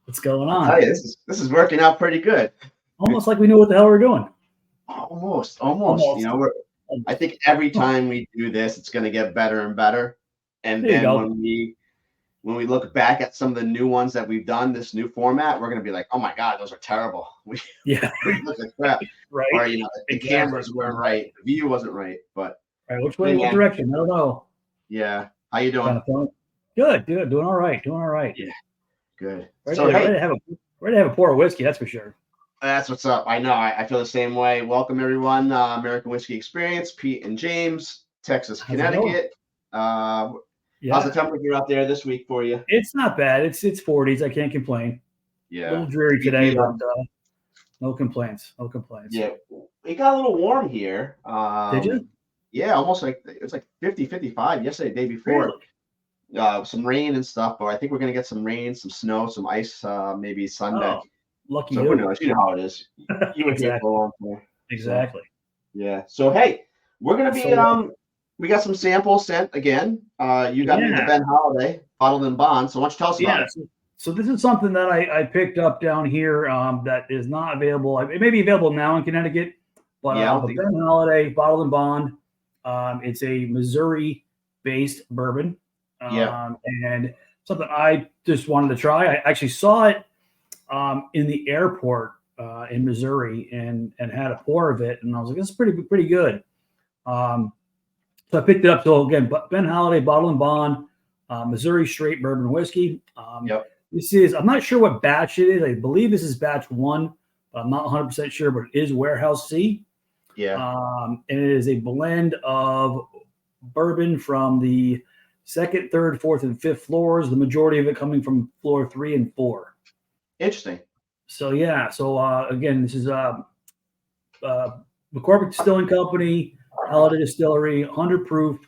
What's going I tell on? you, this is working out pretty good. Almost like we knew what the hell we were doing. Almost. Almost. I think every time we do this, it's going to get better and better. And There you then go. when we look back at some of the new ones that we've done, this new format, we're going to be like, oh my god, those are terrible. Yeah. We look like crap, Right. or the Exactly. cameras weren't right, the view wasn't right. But Right. Which hey, way? What man, direction? I don't know. yeah, how you Kind doing? of fun. Good. Good. Doing all right. Doing all right. Yeah, good. Ready So to, ready hey, to have a ready to have a pour of whiskey. That's for sure. that's what's up. I know. I feel the same way. Welcome, everyone. American Whiskey Experience, Pete and James, Texas, How's it going? Connecticut. Uh, how's the Yeah. temperature out there this week for you? It's not bad. It's 40s. I can't complain. A Yeah. little dreary We, today, we, but um, no complaints. No complaints. yeah, it got a little warm here. Did you? Yeah, almost like it was like 50, 55 yesterday, day before. Really? Some rain and stuff, but I think we're going to get some rain, some snow, some ice, maybe Sunday. Oh, lucky So who you. knows? You know how it is. You were here for Exactly. a long time. So. Exactly. Yeah. So hey, we're gonna be So we got some samples sent again. You got me the yeah. Ben Holladay bottled in bond. So why don't you tell us about Yeah. it? So this is something that I picked up down here that is not available. It may be available now in Connecticut, Yeah, I don't but think Ben Holiday Bottled and Bond. It's a Missouri-based bourbon, yeah. and something I just wanted to try. I actually saw it in the airport in Missouri and had a pour of it, and I was like, "This is pretty good." Um, so I picked it up. So again, Ben Holiday Bottled and Bond, Missouri Straight Bourbon Whiskey. Yep. This is, I'm not sure what batch it is. I believe this is batch one, but I'm not 100% sure, but it is Warehouse C. Yeah. And it is a blend of bourbon from the second, third, fourth, and fifth floors, the majority of it coming from floor 3 and 4. Interesting. So, yeah. So, again, this is McCormick Distilling Company, Holladay Distillery, 100 proof,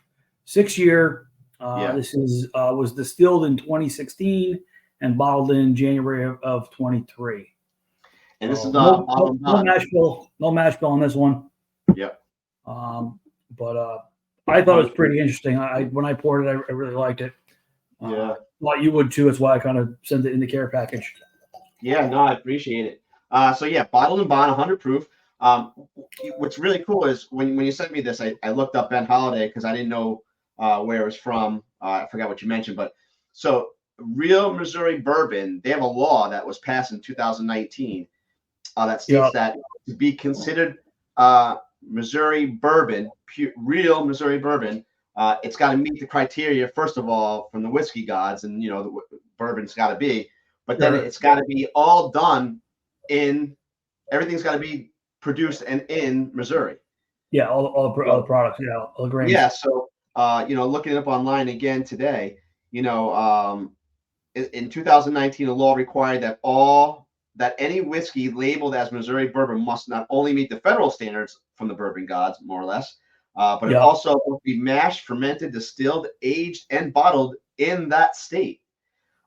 6 year. Yeah. This is was distilled in 2016 and bottled in January of 23. And this is No bottled in bond. no mash bill on this one. Yep. But I thought it was pretty interesting. When I poured it, I really liked it. Yeah. Thought you would too. That's why I kind of sent it in the care package. Yeah. No, I appreciate it. So yeah, bottled in bond, 100 proof. What's really cool is when you sent me this, I looked up Ben Holladay because I didn't know where it was from. I forgot what you mentioned, but so real Missouri bourbon, they have a law that was passed in 2019 that states that to be considered Missouri bourbon, real Missouri bourbon, it's got to meet the criteria first of all from the whiskey gods, and the bourbon's got to be, but then it's got to be all done in everything's got to be produced and in Missouri. Yeah, all the products, all the grains. Yeah, so looking it up online again today, in 2019, a law required that any whiskey labeled as Missouri bourbon must not only meet the federal standards from the bourbon gods, more or less, but it also must be mashed, fermented, distilled, aged, and bottled in that state,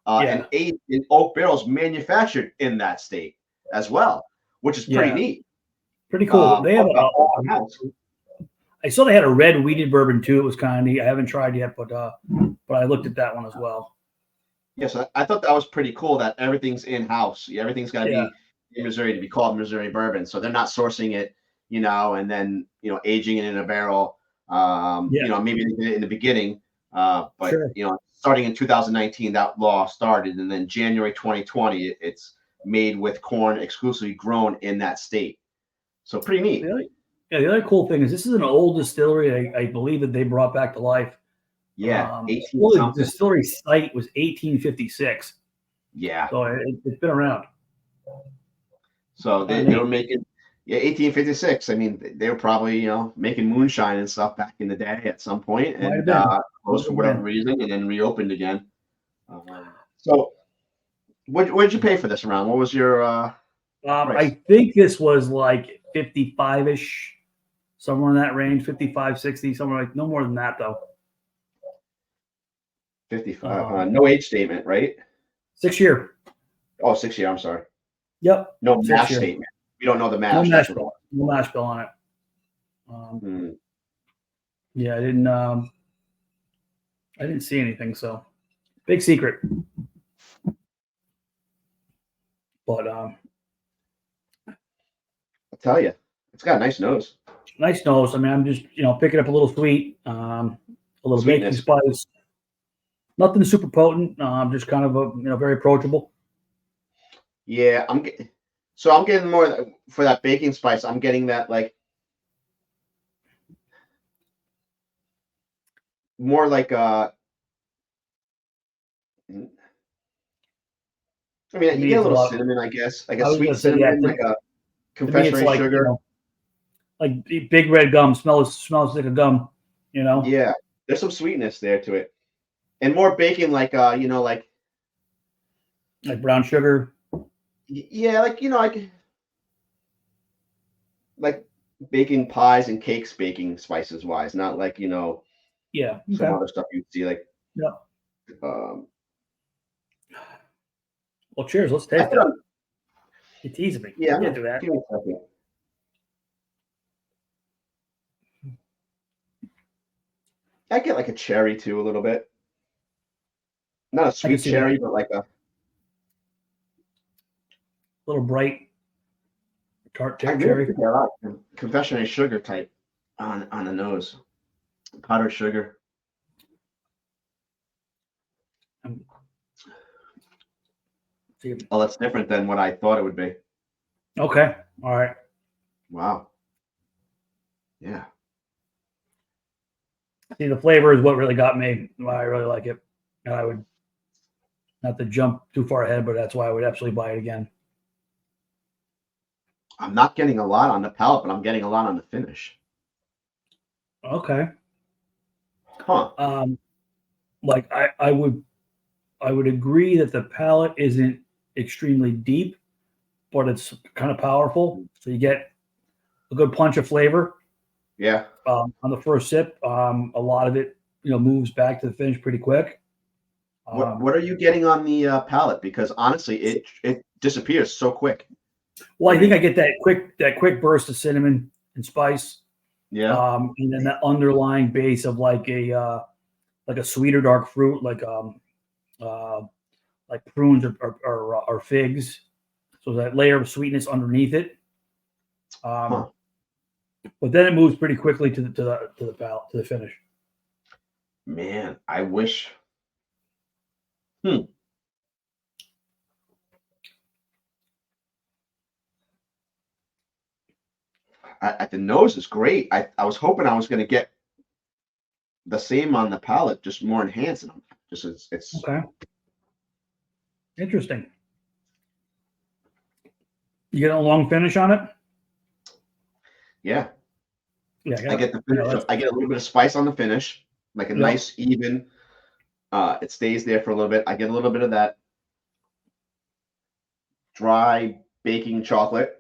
and aged in oak barrels manufactured in that state as well, which is pretty neat. Pretty cool. They have I saw they had a red wheated bourbon too. It was kind of neat. I haven't tried yet, but I looked at that one as well. Yes, I thought that was pretty cool that everything's in house. Everything's got to be in Missouri to be called Missouri bourbon. So they're not sourcing it, and then aging it in a barrel. Maybe they did it in the beginning, but starting in 2019, that law started, and then January 2020, it's made with corn exclusively grown in that state. So pretty neat. The other cool thing is this is an old distillery. I believe that they brought back to life. Yeah, the distillery site was 1856. Yeah, so it's been around. So they were making 1856. I mean, they were probably making moonshine and stuff back in the day at some point, and closed for whatever reason, and then reopened again. So, what did you pay for this round? What was your? I think this was like 55-ish, somewhere in that range, 55, 60, somewhere like no more than that though. 55. No age statement, right? 6 year. Oh, 6 year. I'm sorry. Yep. No mash statement. We don't know the mash. No mash bill. No mash bill on it. Yeah, I didn't see anything. So big secret. But I'll tell you, it's got a nice nose. nice nose. I mean, I'm just picking up a little sweet, a little baking Sweetness. spice. Nothing super potent. Just kind of a very approachable. Yeah, I'm getting more for that baking spice. I'm getting that like more like I To mean, you me, get a it's a little lot. cinnamon, I guess, like a I was sweet gonna say, yeah. cinnamon, like a To me, it's confectionery like sugar. like big red gum. Smells like a gum. Yeah, there's some sweetness there to it, and more baking, like Like brown sugar. yeah, like like baking pies and cakes, baking spices wise, not like Yeah. some Okay. other stuff you'd see like Yeah. um. Well, cheers. Let's I taste get it. on, You're teasing me. yeah, You can't do that. give me a second. I get like a cherry too, a little bit. Not a I can sweet see that. cherry, but like a Little bright tart I really cherry. think I like confectionery sugar type on the nose. Powdered sugar. Um, see. Oh, that's different than what I thought it would be. Okay. All right. Wow. Yeah. See, the flavor is what really got me. Why I really like it. And I would not to jump too far ahead, but that's why I would absolutely buy it again. I'm not getting a lot on the palate, but I'm getting a lot on the finish. Okay. Huh. Like I would agree that the palate isn't extremely deep, but it's kind of powerful. So you get a good punch of flavor Yeah. on the first sip. A lot of it, moves back to the finish pretty quick. Um, What are you getting on the palate? Because honestly, it disappears so quick well, for I think me. I get that quick burst of cinnamon and spice, Yeah. and then that underlying base of like a sweeter dark fruit, uh, like prunes or figs. So that layer of sweetness underneath it. Huh. But then it moves pretty quickly to the palate to the finish. Man, I wish. Hmm. The nose is great. I was hoping I was going to get the same on the palate, just more enhanced. And just it's Okay, interesting. You get a long finish on it. yeah. Yeah, I get the yeah, finish. I get a little bit of spice on the finish, like a yep. nice even. It stays there for a little bit. I get a little bit of that dry baking chocolate.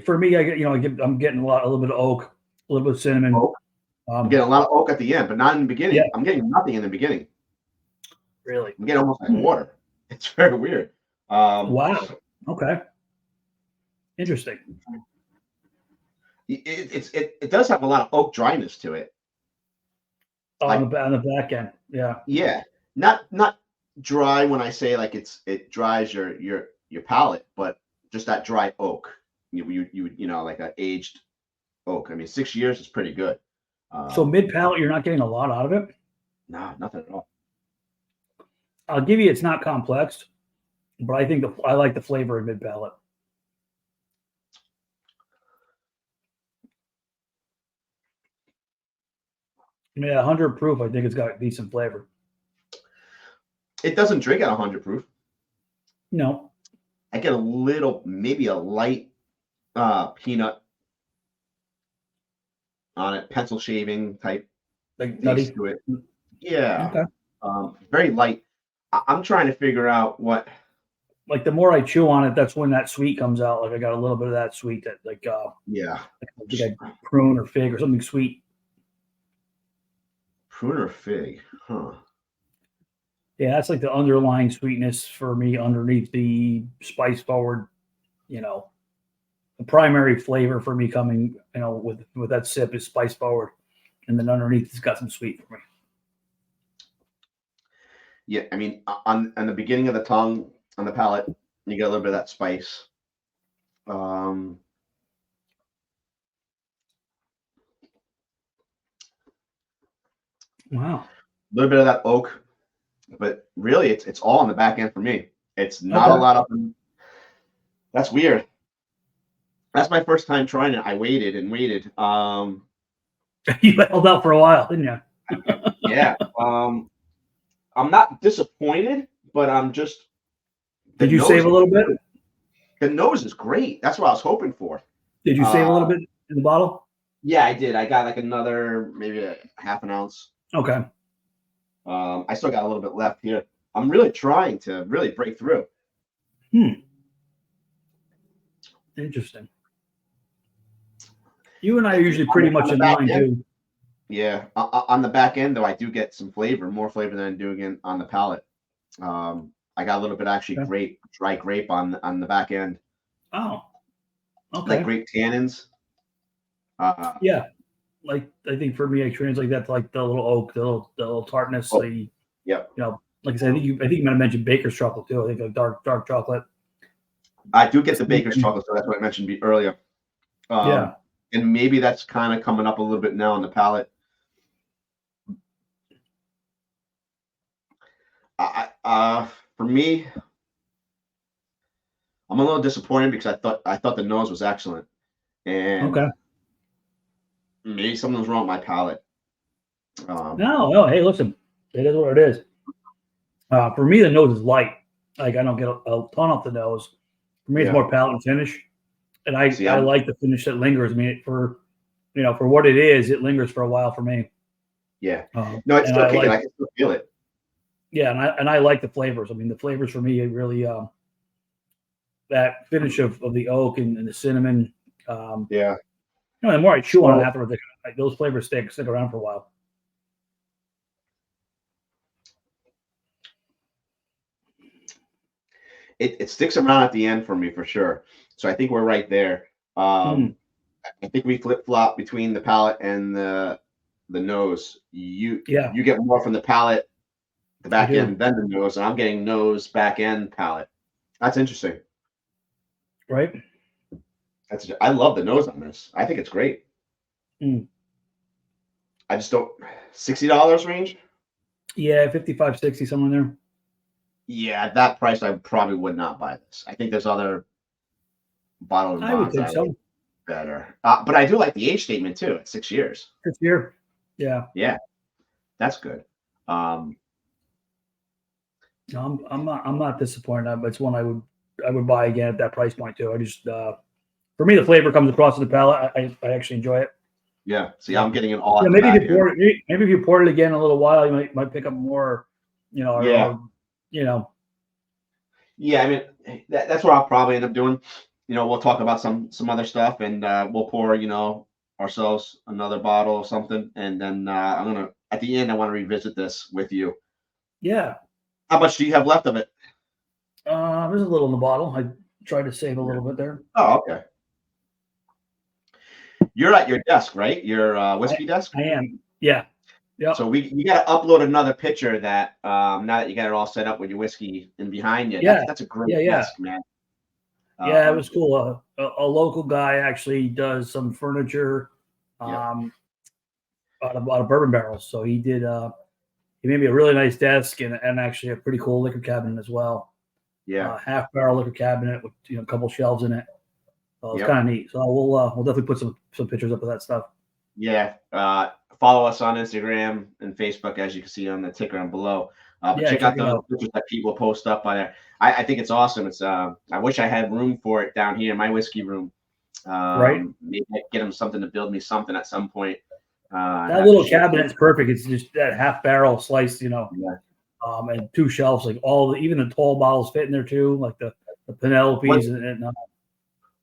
For me, I'm getting a little bit of oak, a little bit of cinnamon. Oak. I'm Um, getting a lot of oak at the end, but not in the yeah, beginning. I'm getting nothing in the beginning. really. I'm getting almost like water. It's very weird. Wow. Okay, interesting. It does have a lot of oak dryness to it. Like On the back end, yeah. yeah, not dry when I say like it dries your palate, but just that dry oak. Like an aged oak. I mean, 6 years is pretty good. So Um, mid palate, you're not getting a lot out of it. no, nothing at all. I'll give you it's not complex, but I think I like the flavor in mid palate. I mean, at 100 proof, I think it's got decent flavor. It doesn't drink at 100 proof. No, I get a little, maybe a light peanut on it, pencil shaving type like taste nutty. to it. Yeah, Okay. very light. I'm trying to figure out what. Like the more I chew on it, that's when that sweet comes out. Like I got a little bit of that sweet that Yeah, like prune or fig or something sweet. prune or fig, huh? Yeah, that's like the underlying sweetness for me underneath the spice forward. The primary flavor for me coming, with that sip is spice forward, and then underneath it's got some sweet for me. Yeah, I mean, on the beginning of the tongue, on the palate, You get a little bit of that spice. Um, Wow. a little bit of that oak, but really, it's all on the back end for me. It's not a Okay. lot up. That's weird. That's my first time trying it. I waited and waited. You held out for a while, didn't you? Yeah. I'm not disappointed, but I'm just the Did you nose. save a little bit? The nose is great. That's what I was hoping for. Did you save a little bit in the bottle? Yeah, I did. I got like another maybe a half an ounce. Okay. I still got a little bit left here. I'm really trying to really break through. Interesting. You and I are usually pretty much in line too. Yeah, on the back end though, I do get some flavor, more flavor than I'm doing on the palate. I got a little bit actually dry grape on the back end. Oh, okay. Like grape tannins. Yeah, like I think for me, I translate that to like the little oak, the little tartness. Yep. You know, like I said, I think you might have mentioned baker's chocolate too. I think a dark chocolate. I do get the baker's chocolate, so that's what I mentioned earlier. Yeah. And maybe that's kind of coming up a little bit now on the palate. For me, I'm a little disappointed because I thought the nose was excellent, and maybe something's wrong with my palate. No. Hey, listen, it is what it is. For me, the nose is light. Like I don't get a ton off the nose. For me, it's more palate and finish, and I like the finish that lingers. I mean, for what it is, it lingers for a while for me. Yeah. No, it's still kicking. I can still feel it. Yeah, and I like the flavors. I mean, the flavors for me really that finish of the oak and the cinnamon. Yeah. The more I chew on it afterwards, those flavors stick around for a while. It sticks around at the end for me for sure. So I think we're right there. I think we flip flop between the palate and the nose. You get more from the palate, the back end, than the nose, and I'm getting nose, back end, palate. That's interesting. Right. I love the nose on this. I think it's great. I just don't $60 range. Yeah, 55, 60, somewhere there. Yeah, at that price, I probably would not buy this. I think there's other bottled I would think so. Better, but I do like the age statement too. At 6 years. 6 year. Yeah. Yeah, that's good. No, I'm not disappointed. It's one I would buy again at that price point too. I just for me the flavor comes across the palate. I actually enjoy it. Yeah. See, I'm getting it all. Yeah, maybe if you pour it again in a little while, you might pick up more. Yeah. Yeah, I mean that's what I'll probably end up doing. We'll talk about some other stuff, and we'll pour ourselves another bottle or something, and then I'm gonna at the end I want to revisit this with you. Yeah. How much do you have left of it? There's a little in the bottle. I tried to save a little bit there. Oh, okay. You're at your desk, right? Your whiskey desk? I am. Yeah. Yeah. So you got to upload another picture that now that you got it all set up with your whiskey and behind you. Yeah. That's a great desk, man. Yeah, it was cool. A local guy actually does some furniture out of bourbon barrels. So he did he made me a really nice desk and actually a pretty cool liquor cabinet as well. Yeah. Half barrel liquor cabinet with a couple shelves in it. So it's kind of neat. So we'll definitely put some pictures up of that stuff. Yeah. Follow us on Instagram and Facebook, as you can see on the ticker on below. But check out the pictures that people post up on there. I think it's awesome. It's I wish I had room for it down here in my whiskey room. Right. Maybe I get them something to build me something at some point. That little cabinet's perfect. It's just that half barrel sliced, and 2 shelves, like even the tall bottles fit in there too, like the Penelopes and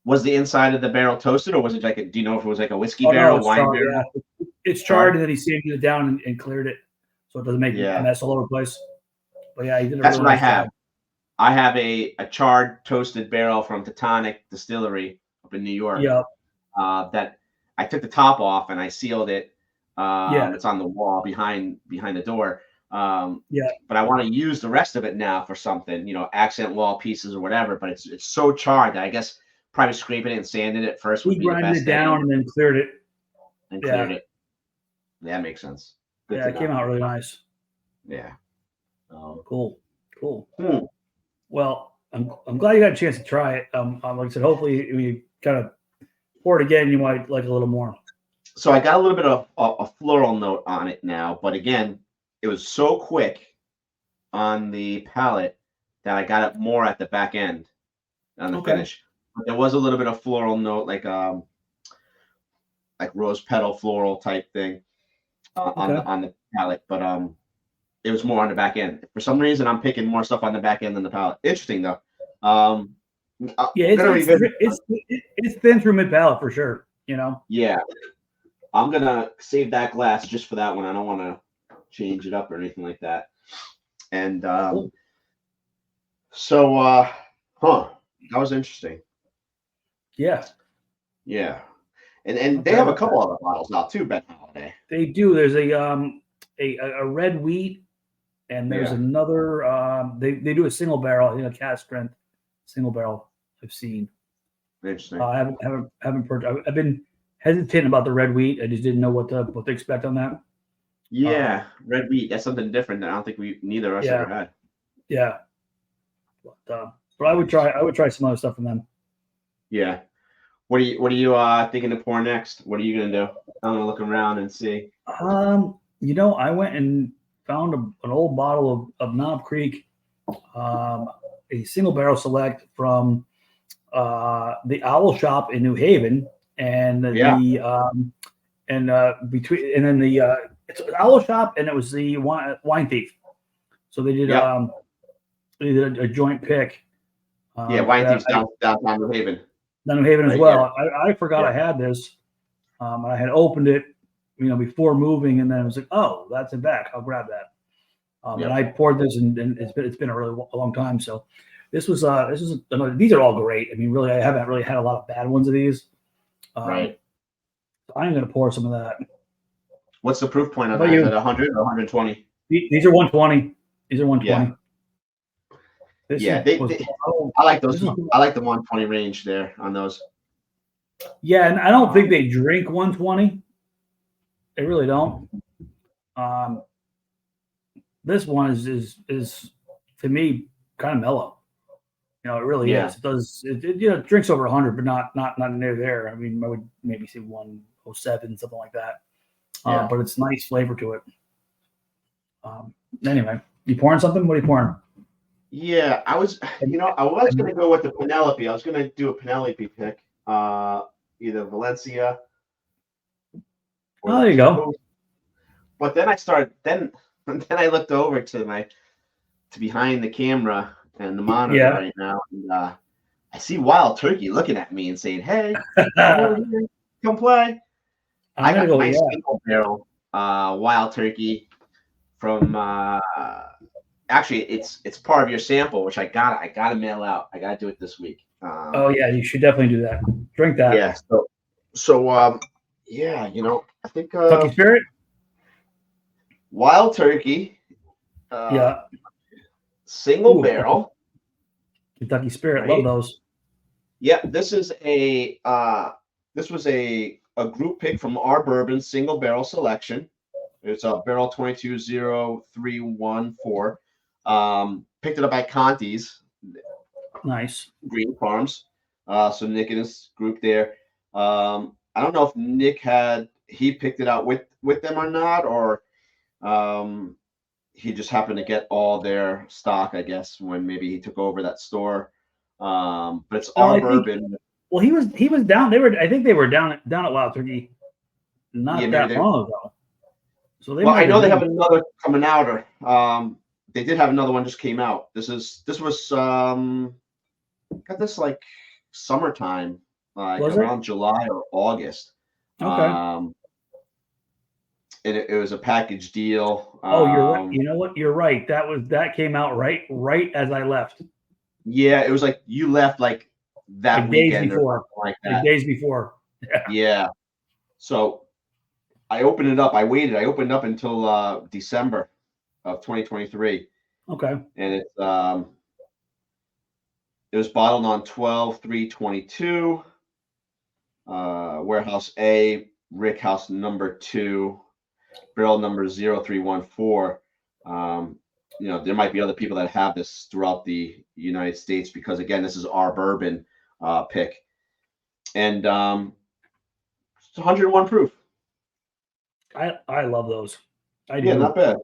was the inside of the barrel toasted, or was it do you know if it was like a whiskey barrel, wine barrel? Yeah. It's charred, and then he sanded it down and cleared it so it doesn't make a mess all over the place. But yeah, he did a that's really what nice I have. job. I have a charred toasted barrel from Holladay Distillery up in New York. Yeah. That I took the top off and I sealed it. It's on the wall behind the door. Yeah. But I want to use the rest of it now for something, accent wall pieces or whatever. But it's so charred that I guess probably scraping it and sanding it first would He be the grinded best it thing, down and then cleared it. and Yeah. cleared it. That makes sense. Good Yeah, to it know. came out really nice. Yeah. Cool. Hmm. Well, I'm glad you got a chance to try it. Like I said, hopefully we kind of pour it again, you might like a little more. So I got a little bit of a floral note on it now, but again, it was so quick on the palate that I got it more at the back end on the finish. But there was a little bit of floral note, like rose petal floral type thing on the palate, but it was more on the back end. For some reason, I'm picking more stuff on the back end than the palate. Interesting though. Yeah, it's thin through mid palate for sure. Yeah, I'm gonna save that glass just for that one. I don't want to change it up or anything like that. And Cool. so, that was interesting. Yeah. And they have a couple other bottles now too, Ben Holladay. They do. There's a red wheat, and there's another. They do a single barrel, cast strength single barrel. I've seen. Interesting. I haven't purchased. I've been hesitant about the red wheat. I just didn't know what to expect on that. Yeah, red wheat. That's something different that I don't think neither of us ever had. Yeah. But I would try some other stuff from them. Yeah. What are you thinking to pour next? What are you gonna do? I'm gonna look around and see. I went and found an old bottle of Knob Creek, a single barrel select from the Owl Shop in New Haven, and it's an Owl Shop, and it was the Wine Thief. So they did a joint pick. Wine Thief's downtown New Haven. New Haven as well. I forgot I had this. I had opened it, before moving, and then I was like, "Oh, that's it back. I'll grab that." And I poured this, and it's been a really long time. So this was these are all great. I mean, really, I haven't really had a lot of bad ones of these. Right. So I'm going to pour some of that. What's the proof point on that? Is it 100 or 120? These are 120. These are 120. I like those. I like the 120 range there on those. Yeah, and I don't think they drink 120. They really don't. This one is to me kind of mellow. It really is. It does. It drinks over 100, but not near there. I mean, I would maybe say 107, something like that. But it's nice flavor to it. Anyway, you pouring something? What are you pouring? Yeah, I was going to go with the Penelope. I was going to do a Penelope pick, either Valencia. There you go. But then then I looked over to behind the camera and the monitor right now, and I see Wild Turkey looking at me and saying, "Hey, come play." I got a nice single barrel Wild Turkey from. Actually, it's part of your sample, which I gotta mail out. I gotta do it this week. You should definitely do that. Drink that. Yeah. So I think Kentucky Spirit, Wild Turkey. Single barrel. Kentucky Spirit, right? Love those. Yeah, this was a group pick from our bourbon single barrel selection. It's a barrel 220314. Picked it up at Conti's. Nice. Green Farms. So Nick and his group there. I don't know if Nick he picked it out with them or not, or he just happened to get all their stock, I guess, when maybe he took over that store. But it's our bourbon. He was down. I think they were down at Wild Turkey not that long ago. So I know they have another coming out, or they did have another one just came out. This was got this like summertime, like around July or August. Okay. And it was a package deal. You're right. You know what? You're right. That came out right as I left. Yeah, it was like you left like that weekend or like that. Days before. Yeah. So I opened it up. I waited. I opened up until December. of 2023, Okay. and it was bottled on 12/3/22. Warehouse A, Rick House number 2, barrel number 0314. There might be other people that have this throughout the United States because, again, this is our bourbon pick. And it's 101 proof. I love those. I do. Yeah, not bad.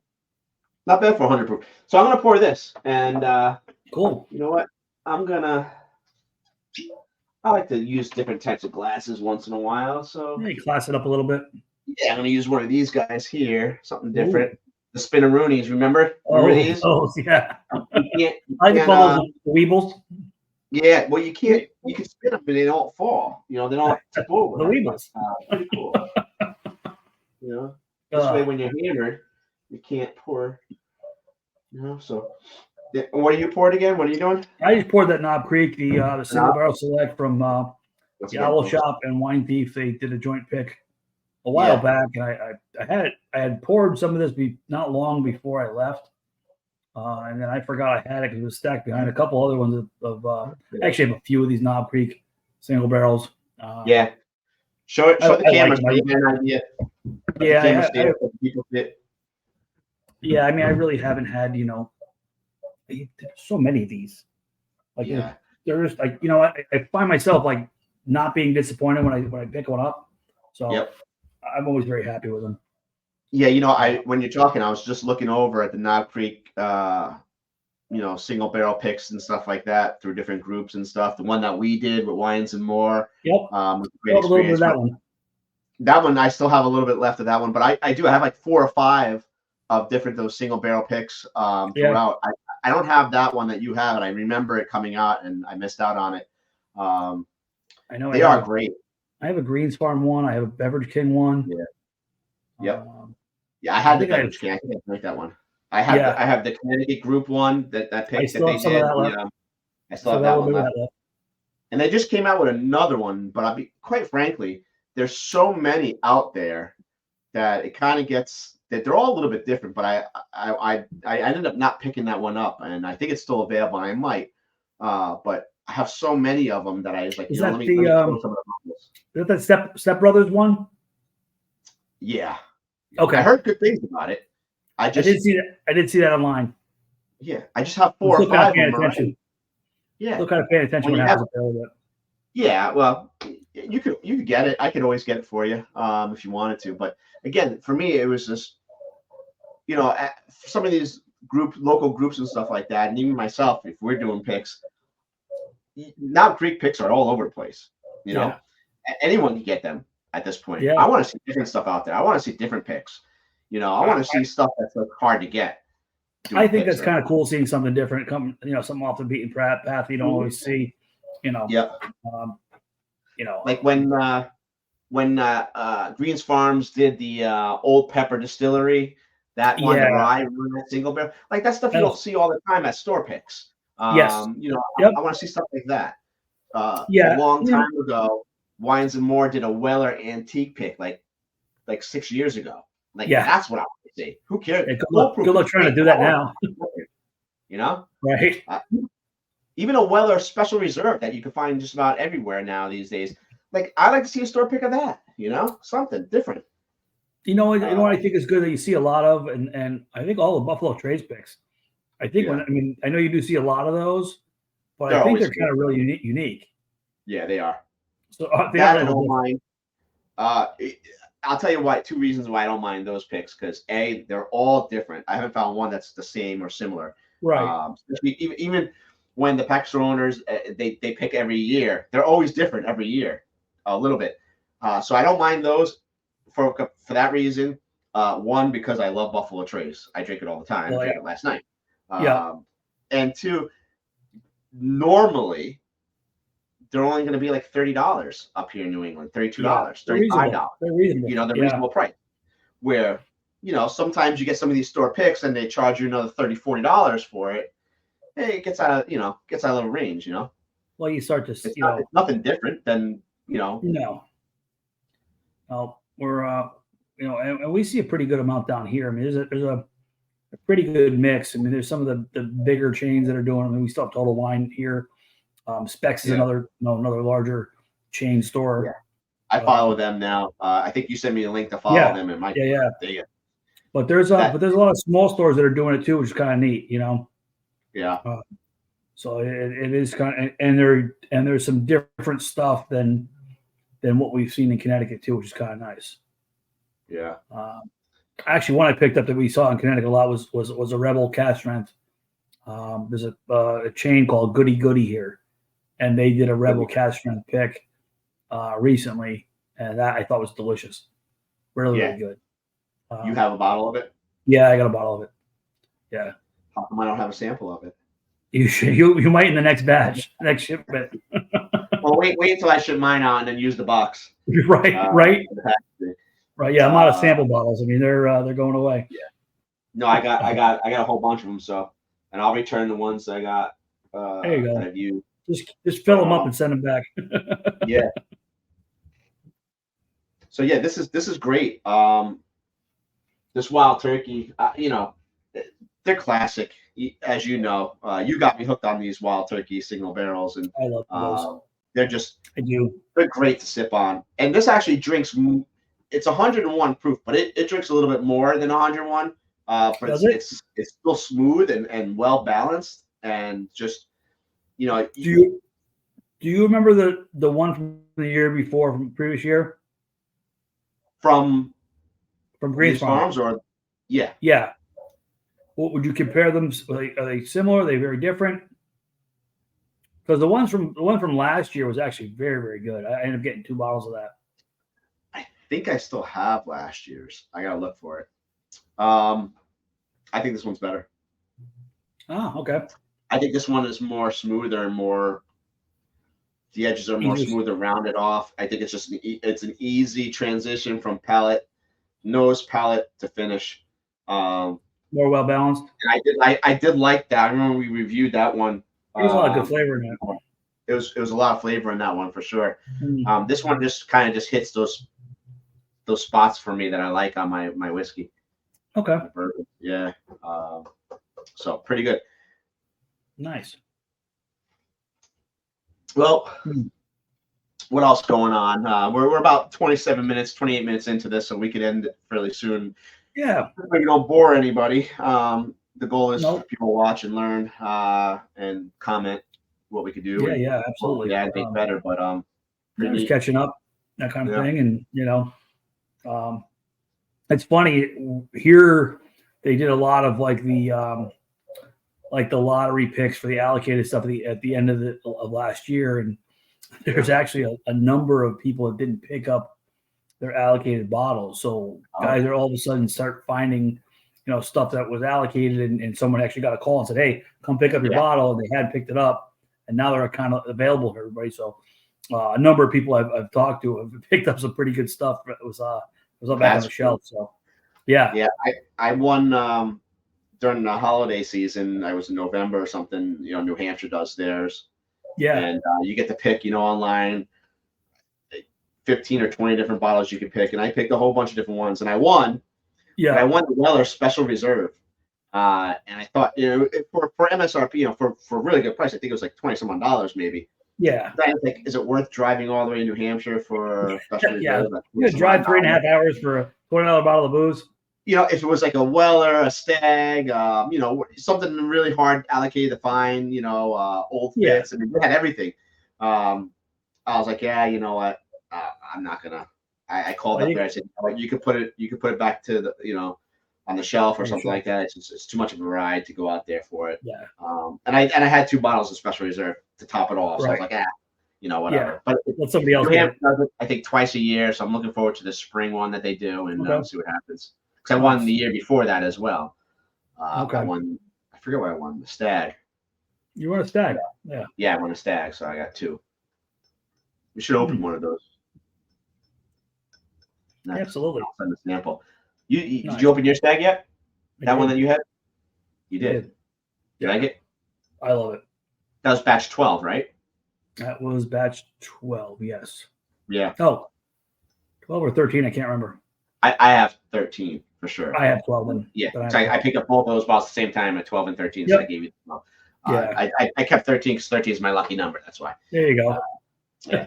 Not bad for 100 proof. So I'm going to pour this. And cool. You know what? I like to use different types of glasses once in a while. So Yeah, you class it up a little bit. Yeah, I'm going to use one of these guys here. Something different. Ooh. The Spinneroonies, remember? Remember these? Oh, yeah. You I can call those Weebles. Yeah, well, you can spin them, but they don't fall. They don't tip over. The Weebles. Pretty cool. This way, when you're hammered, you can't pour. So. What do you pour it again? What are you doing? I just poured that Knob Creek, the single barrel select from the Owl Shop and Wine Thief. They did a joint pick a while back, and I had poured some of this not long before I left, and then I forgot I had it because it was stacked behind a couple other ones of actually have a few of these Knob Creek single barrels. Show the camera so you get an idea. Yeah, I mean, I really haven't had so many of these. There's like I find myself like not being disappointed when I pick one up. So I'm always very happy with them. Yeah, when you're talking, I was just looking over at the Knob Creek single barrel picks and stuff like that through different groups and stuff. The one that we did with Wines and More. Yep. Great experience. That one I still have a little bit left of that one, but I have like 4 or 5 of those single barrel picks throughout. I don't have that one that you have, and I remember it coming out, and I missed out on it. I know they are great. I have a Greens Farm one. I have a Beverage King one. Yeah. Yep. I had the Beverage King. I think I drank that one. I have the Connecticut Group one that pick that they did. I still have that one left. And they just came out with another one, but quite frankly, there's so many out there that it kind of gets that they're all a little bit different, but I ended up not picking that one up, and I think it's still available. And I might, but I have so many of them that I was like, let me throw some of them. Is that Step Brothers one? Yeah. Okay. I heard good things about it. I did see that. I did see that online. Yeah, I just have 4 or 5 of them. Right? Yeah. Still kind of paying attention when it happens. Yeah, well, you could get it. I could always get it for you if you wanted to. But again, for me, it was just some of these local groups and stuff like that, and even myself, if we're doing picks, Knob Creek picks are all over the place. Anyone can get them at this point. I want to see different stuff out there. I want to see different picks. I want to see stuff that's like hard to get. I think that's kind of cool seeing something different come, something off the beaten path you don't always see. Like when Greens Farms did the Old Pepper Distillery, that one, the rye, that single barrel, like that stuff you don't see all the time at store picks. I want to see stuff like that. A long time ago, Wines and More did a Weller Antique pick, like 6 years ago. That's what I want to see. Who cares? Good luck trying to do that now. Right. Even a Weller Special Reserve that you can find just about everywhere now these days. Like, I like to see a store pick of that, something different. What I think is good that you see a lot of, and I think all the Buffalo Trace picks. I think I know you do see a lot of those, but I think they're kind of really unique. Yeah, they are. So I don't mind. I'll tell you why. 2 reasons why I don't mind those picks, because A, they're all different. I haven't found one that's the same or similar. Right. Even when the pack store owners they pick every year, they're always different every year, a little bit. So I don't mind those for that reason. 1, because I love Buffalo Trace. I drink it all the time. I drank it last night. And 2, normally they're only going to be like $30 up here in New England, $32, $35. They're reasonable. The reasonable price. Where, sometimes you get some of these store picks and they charge you another $30, $40 for it. Hey, it gets out of range, Well, you start to, it's nothing different than, No. Well, we're, and we see a pretty good amount down here. I mean, there's a a pretty good mix. I mean, there's some of the bigger chains that are doing. I mean, we still have Total Wine here. Specs is another larger chain store. Yeah. I follow them now. I think you sent me a link to follow them. And But there's a lot of small stores that are doing it too, which is kind of neat, you know. Yeah. So it is kind of, and there's some different stuff than what we've seen in Connecticut too, which is kind of nice. Yeah. Actually, one I picked up that we saw in Connecticut a lot was a Rebel Cask Strength. There's a chain called Goody Goody here, and they did a Rebel Cask Strength pick recently, and that I thought was delicious. Really good. You have a bottle of it? Yeah, I got a bottle of it. Yeah. How come I don't have a sample of it? You should. You might in the next batch, next shipment. Well, wait until I ship mine out and then use the box. Right. Yeah, I'm out of sample bottles. I mean, they're going away. Yeah. No, I got a whole bunch of them. So, and I'll return the ones I got. There you go. That I've used. Just fill them up and send them back. Yeah. So yeah, this is great. This Wild Turkey, they're classic. As you know, you got me hooked on these Wild Turkey single barrels, and I love those. They're great to sip on. And this actually drinks. It's 101 proof, but it drinks a little bit more than 101. But it's still smooth and well balanced, and just Do you remember the one from the year before, from the previous year? From Green Farms, or yeah. What would you compare them? Are they similar? Are they very different? Because the one from last year was actually very, very good. I ended up getting 2 bottles of that. I think I still have last year's. I gotta look for it. I think this one's better. Oh, okay. I think this one is more smoother and more. The edges are more smoother, rounded off. I think it's an easy transition from nose palate to finish. More well balanced. And I did like that. I remember we reviewed that one. There's a lot of good flavor in it. It was a lot of flavor in that one for sure. This one just kind of hits those spots for me that I like on my whiskey. Okay. My bourbon. Yeah. So pretty good. Nice. Well, what else going on? We're about 28 minutes into this, so we could end it fairly soon. Yeah. We don't bore anybody. The goal is for people to watch and learn and comment what we could do. Yeah, absolutely. Yeah, I think better, but just catching up, that kind of thing, and it's funny here. They did a lot of the lottery picks for the allocated stuff at the end of last year, and there's actually a number of people that didn't pick up their allocated bottles. So guys are all of a sudden start finding, stuff that was allocated, and someone actually got a call and said, "Hey, come pick up your bottle," and they hadn't picked it up, and now they're kind of available for everybody. So a number of people I've talked to have picked up some pretty good stuff. It was up back on the shelf. So yeah. I won during the holiday season. I was in November or something. New Hampshire does theirs. Yeah, and you get to pick, online 15 or 20 different bottles you could pick, and I picked a whole bunch of different ones, and I won. Yeah, I won the Weller Special Reserve, and I thought, for MSRP, for a really good price, I think it was like $20-some maybe. Yeah. I think, is it worth driving all the way to New Hampshire for a Special Reserve? You drive 3.5 hours for a $20 bottle of booze. If it was like a Weller, a Stag, something really hard allocated to find, old fits, and they had everything. I was like, yeah, you know what, I'm not gonna. I called up there. I said, you could put it back to the, on the shelf or something like that. It's too much of a ride to go out there for it. Yeah. And I had 2 bottles of Special Reserve to top it off. So I was like, whatever. Yeah. But let somebody else get it. I think twice a year. So I'm looking forward to the spring one that they do and see what happens. Because I won the year before that as well. I forget what I won. The Stag. You won a Stag? Yeah. Yeah, I won a Stag, so I got 2. We should open one of those. Absolutely. I'll send a sample. Did you open your Stag yet? That one that you had? You did. You like it? I love it. That was batch 12, right? That was batch 12, yes. Yeah. Oh, 12 or 13, I can't remember. I have 13. for sure. I have 12 in. Yeah, but so I picked up both those bottles at the same time at 12 and 13. So Yep. I gave you. Well, Yeah. I kept 13 because 13 is my lucky number. That's why. There you go. Yeah.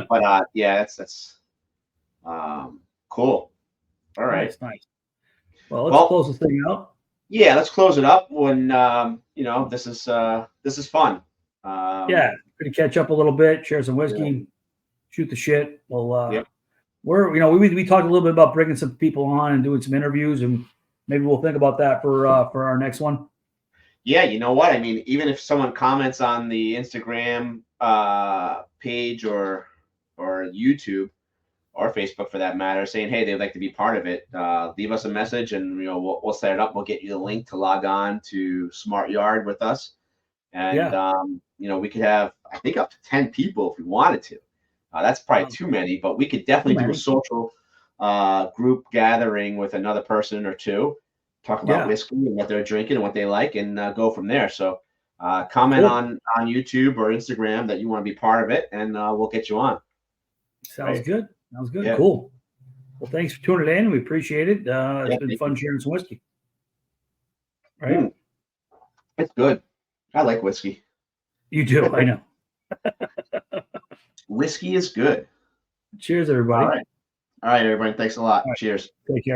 But yeah, that's cool. All right. Nice. Well, let's close this thing out. Yeah, let's close it up when this is fun. Yeah, going to catch up a little bit, share some whiskey, shoot the shit. Well, we talked a little bit about bringing some people on and doing some interviews, and maybe we'll think about that for our next one. Yeah, you know what? I mean, even if someone comments on the Instagram page or YouTube or Facebook for that matter, saying, hey, they'd like to be part of it, leave us a message and we'll set it up. We'll get you the link to log on to Smart Yard with us. And we could have, I think, up to 10 people if we wanted to. That's probably too many, but we could definitely do a social group gathering with another person or two, talk about whiskey and what they're drinking and what they like, and go from there. So comment on YouTube or Instagram that you want to be part of it, and we'll get you on. Sounds good. Sounds good. Yeah. Cool. Well, thanks for tuning in. We appreciate it. It's been fun sharing some whiskey. Right? It's good. I like whiskey. You do. I know. Whiskey is good. Cheers, everybody. All right, everybody. Thanks a lot. Cheers. Take care.